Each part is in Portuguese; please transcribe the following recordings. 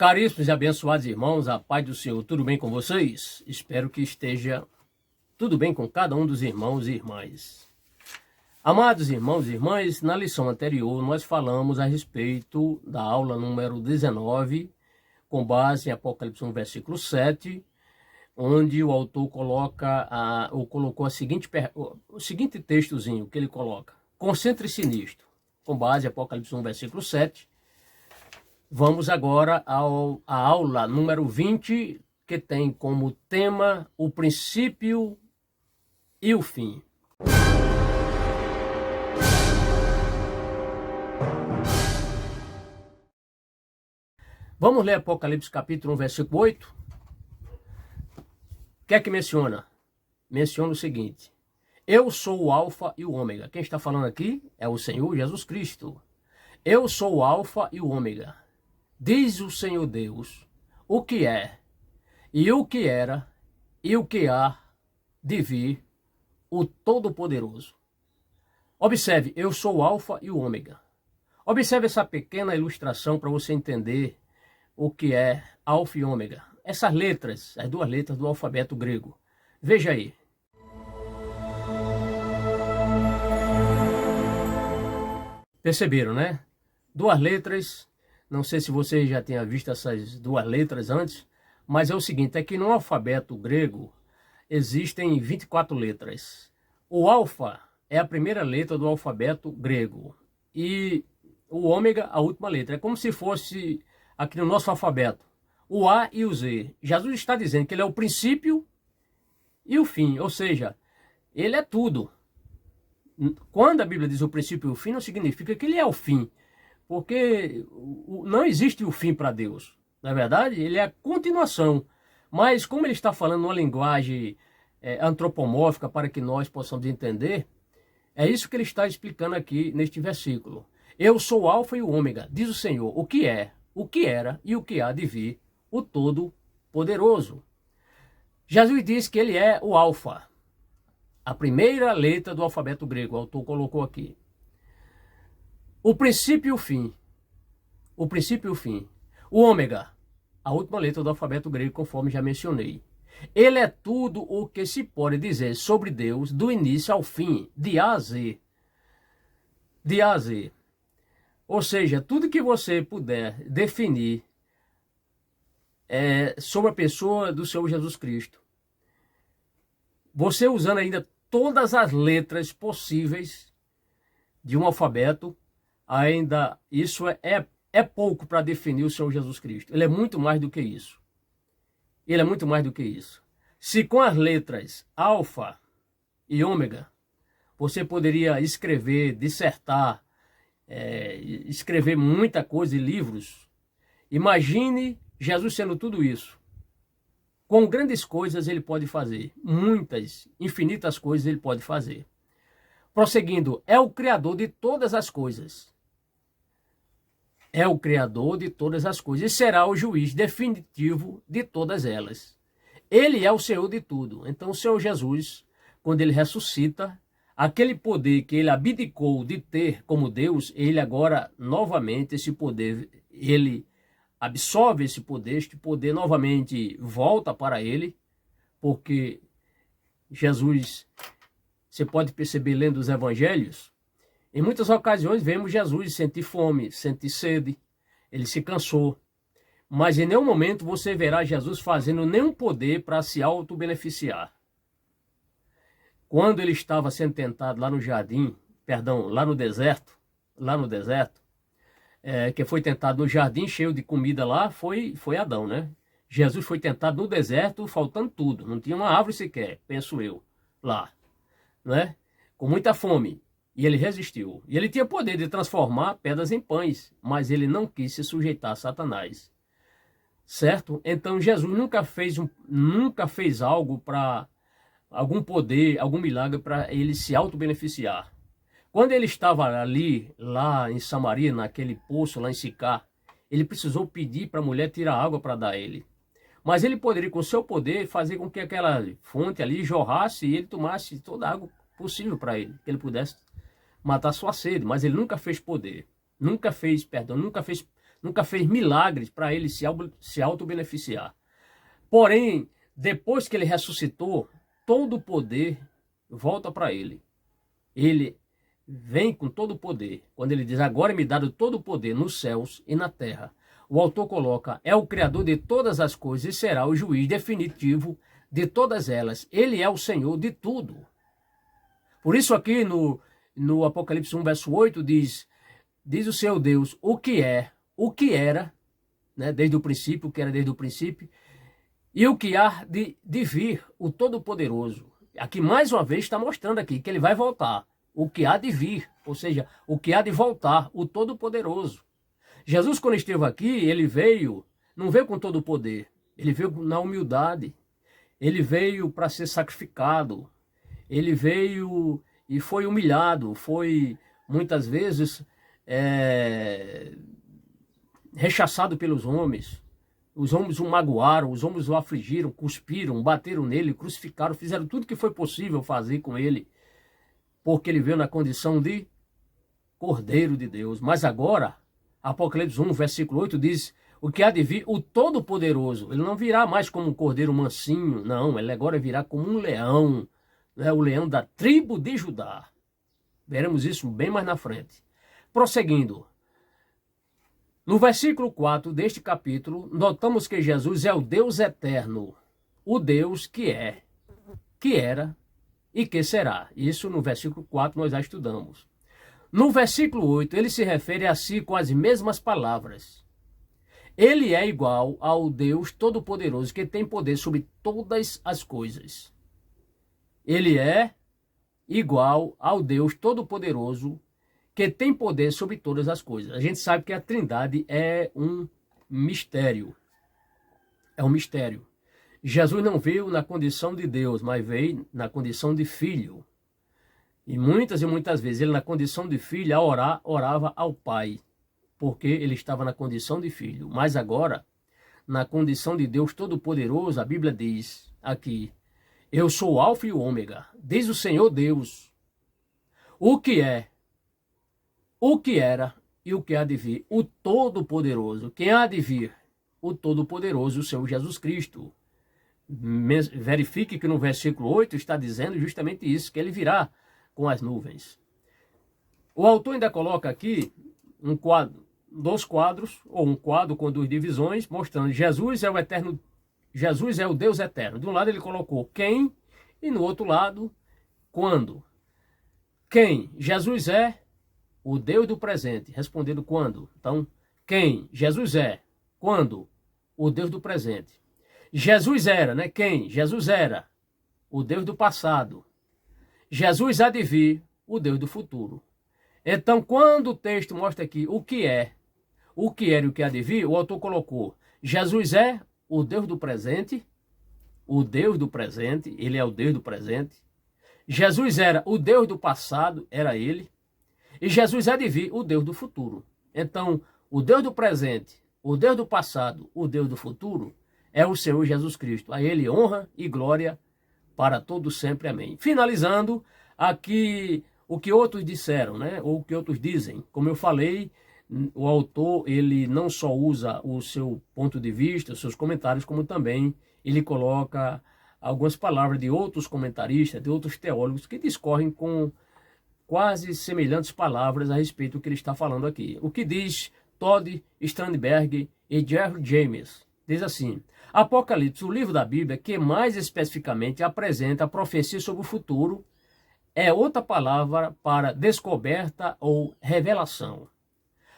Caríssimos e abençoados irmãos, a paz do Senhor, tudo bem com vocês? Espero que esteja tudo bem com cada um dos irmãos e irmãs. Amados irmãos e irmãs, na lição anterior nós falamos a respeito da aula número 19, com base em Apocalipse 1, versículo 7, onde o autor colocou o seguinte textozinho que ele coloca. Concentre-se nisto, com base em Apocalipse 1, versículo 7. Vamos agora à aula número 20, que tem como tema o princípio e o fim. Vamos ler Apocalipse capítulo 1, versículo 8. O que é que menciona? Menciona o seguinte: eu sou o alfa e o ômega. Quem está falando aqui é o Senhor Jesus Cristo. Eu sou o alfa e o ômega. Diz o Senhor Deus, o que é, e o que era, e o que há de vir, o Todo-Poderoso. Observe, eu sou o alfa e o ômega. Observe essa pequena ilustração para você entender o que é alfa e ômega. Essas letras, as duas letras do alfabeto grego. Veja aí. Perceberam, né? Duas letras. Não sei se você já tinha visto essas duas letras antes, mas é o seguinte, é que no alfabeto grego existem 24 letras. O alfa é a primeira letra do alfabeto grego e o ômega a última letra. É como se fosse aqui no nosso alfabeto, o A e o Z. Jesus está dizendo que ele é o princípio e o fim, ou seja, ele é tudo. Quando a Bíblia diz o princípio e o fim, não significa que ele é o fim. Porque não existe o fim para Deus. Na verdade, ele é a continuação. Mas como ele está falando uma linguagem antropomórfica para que nós possamos entender, é isso que ele está explicando aqui neste versículo. Eu sou o alfa e o ômega, diz o Senhor, o que é, o que era e o que há de vir, o Todo-Poderoso. Jesus diz que ele é o alfa, a primeira letra do alfabeto grego, o autor colocou aqui. O princípio e o fim. O princípio e o fim. O ômega, a última letra do alfabeto grego, conforme já mencionei. Ele é tudo o que se pode dizer sobre Deus do início ao fim, de A a Z. De A a Z. Ou seja, tudo que você puder definir sobre a pessoa do Senhor Jesus Cristo. Você usando ainda todas as letras possíveis de um alfabeto, ainda isso é pouco para definir o Senhor Jesus Cristo. Ele é muito mais do que isso. Ele é muito mais do que isso. Se com as letras alfa e ômega, você poderia escrever, dissertar, escrever muita coisa em livros, imagine Jesus sendo tudo isso. Com grandes coisas ele pode fazer. Muitas, infinitas coisas ele pode fazer. Prosseguindo, é o Criador de todas as coisas. É o Criador de todas as coisas e será o juiz definitivo de todas elas. Ele é o Senhor de tudo. Então o Senhor Jesus, quando ele ressuscita, aquele poder que ele abdicou de ter como Deus, ele agora novamente esse poder, ele absorve esse poder, este poder novamente volta para ele, porque Jesus, você pode perceber lendo os evangelhos, em muitas ocasiões vemos Jesus sentir fome, sentir sede, ele se cansou. Mas em nenhum momento você verá Jesus fazendo nenhum poder para se auto-beneficiar. Quando ele estava sendo tentado lá no jardim, lá no deserto, que foi tentado no jardim cheio de comida lá, foi Adão, né? Jesus foi tentado no deserto, faltando tudo, não tinha uma árvore sequer, penso eu, lá, né? Com muita fome. E ele resistiu. E ele tinha poder de transformar pedras em pães, mas ele não quis se sujeitar a Satanás. Certo? Então Jesus nunca fez algo para algum poder, algum milagre para ele se auto-beneficiar. Quando ele estava lá em Samaria, naquele poço lá em Sicar, ele precisou pedir para a mulher tirar água para dar a ele. Mas ele poderia, com seu poder, fazer com que aquela fonte ali jorrasse e ele tomasse toda a água possível para ele, que ele pudesse matar sua sede. Mas ele nunca fez poder, nunca fez nunca fez milagres para ele se auto-beneficiar. Porém, depois que ele ressuscitou, todo o poder volta para ele. Ele vem com todo o poder. Quando ele diz, agora me dado todo o poder nos céus e na terra. O autor coloca, é o Criador de todas as coisas e será o juiz definitivo de todas elas. Ele é o Senhor de tudo. Por isso aqui no Apocalipse 1, verso 8, diz o Senhor Deus, o que é, o que era, né, desde o princípio, o que era desde o princípio, e o que há de vir, o Todo-Poderoso. Aqui mais uma vez está mostrando aqui que ele vai voltar. O que há de vir, ou seja, o que há de voltar, o Todo-Poderoso. Jesus, quando esteve aqui, ele veio, não veio com todo o poder, ele veio na humildade, ele veio para ser sacrificado, ele veio e foi humilhado, foi muitas vezes rechaçado pelos homens. Os homens o magoaram, os homens o afligiram, cuspiram, bateram nele, crucificaram, fizeram tudo que foi possível fazer com ele, porque ele veio na condição de Cordeiro de Deus. Mas agora, Apocalipse 1, versículo 8 diz, o que há de vir, o Todo-Poderoso. Ele não virá mais como um cordeiro mansinho, não, ele agora virá como um leão, né? O leão da tribo de Judá. Veremos isso bem mais na frente. Prosseguindo, no versículo 4 deste capítulo, notamos que Jesus é o Deus eterno, o Deus que é, que era e que será. Isso no versículo 4 nós já estudamos. No versículo 8, ele se refere a si com as mesmas palavras. Ele é igual ao Deus Todo-Poderoso, que tem poder sobre todas as coisas. Ele é igual ao Deus Todo-Poderoso, que tem poder sobre todas as coisas. A gente sabe que a Trindade é um mistério. É um mistério. Jesus não veio na condição de Deus, mas veio na condição de filho. E muitas vezes ele, na condição de filho, a orar, orava ao Pai, porque ele estava na condição de filho. Mas agora, na condição de Deus Todo-Poderoso, a Bíblia diz aqui, eu sou o Alfa e o Ômega, diz o Senhor Deus, o que é, o que era e o que há de vir, o Todo-Poderoso. Quem há de vir? O Todo-Poderoso, o Senhor Jesus Cristo. Verifique que no versículo 8 está dizendo justamente isso, que ele virá com as nuvens. O autor ainda coloca aqui um quadro, dois quadros, ou um quadro com duas divisões, mostrando Jesus é o eterno, Jesus é o Deus eterno. De um lado ele colocou quem, e no outro lado, quando. Quem? Jesus é o Deus do presente, respondendo quando. Então, quem? Jesus é. Quando? O Deus do presente. Jesus era, né? Quem? Jesus era o Deus do passado. Jesus há de vir, o Deus do futuro. Então, quando o texto mostra aqui o que é, o que era e o que há de vir, o autor colocou, Jesus é o Deus do presente, ele é o Deus do presente. Jesus era o Deus do passado, era ele. E Jesus há de vir, o Deus do futuro. Então, o Deus do presente, o Deus do passado, o Deus do futuro, é o Senhor Jesus Cristo. A ele honra e glória para todos sempre. Amém. Finalizando, aqui o que outros disseram, né? Ou o que outros dizem. Como eu falei, o autor, ele não só usa o seu ponto de vista, os seus comentários, como também ele coloca algumas palavras de outros comentaristas, de outros teólogos que discorrem com quase semelhantes palavras a respeito do que ele está falando aqui. O que diz Todd Strandberg e Jerry James? Diz assim, Apocalipse, o livro da Bíblia que mais especificamente apresenta a profecia sobre o futuro, é outra palavra para descoberta ou revelação.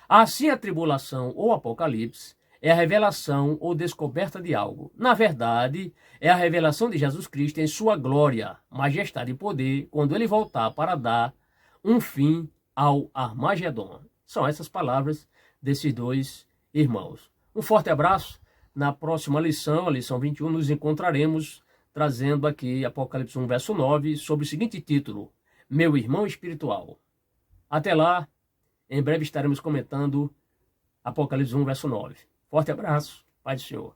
Assim, a tribulação ou Apocalipse é a revelação ou descoberta de algo. Na verdade, é a revelação de Jesus Cristo em sua glória, majestade e poder, quando ele voltar para dar um fim ao Armagedon. São essas palavras desses dois irmãos. Um forte abraço. Na próxima lição, a lição 21, nos encontraremos trazendo aqui Apocalipse 1, verso 9, sob o seguinte título, Meu Irmão Espiritual. Até lá, em breve estaremos comentando Apocalipse 1, verso 9. Forte abraço, Pai do Senhor.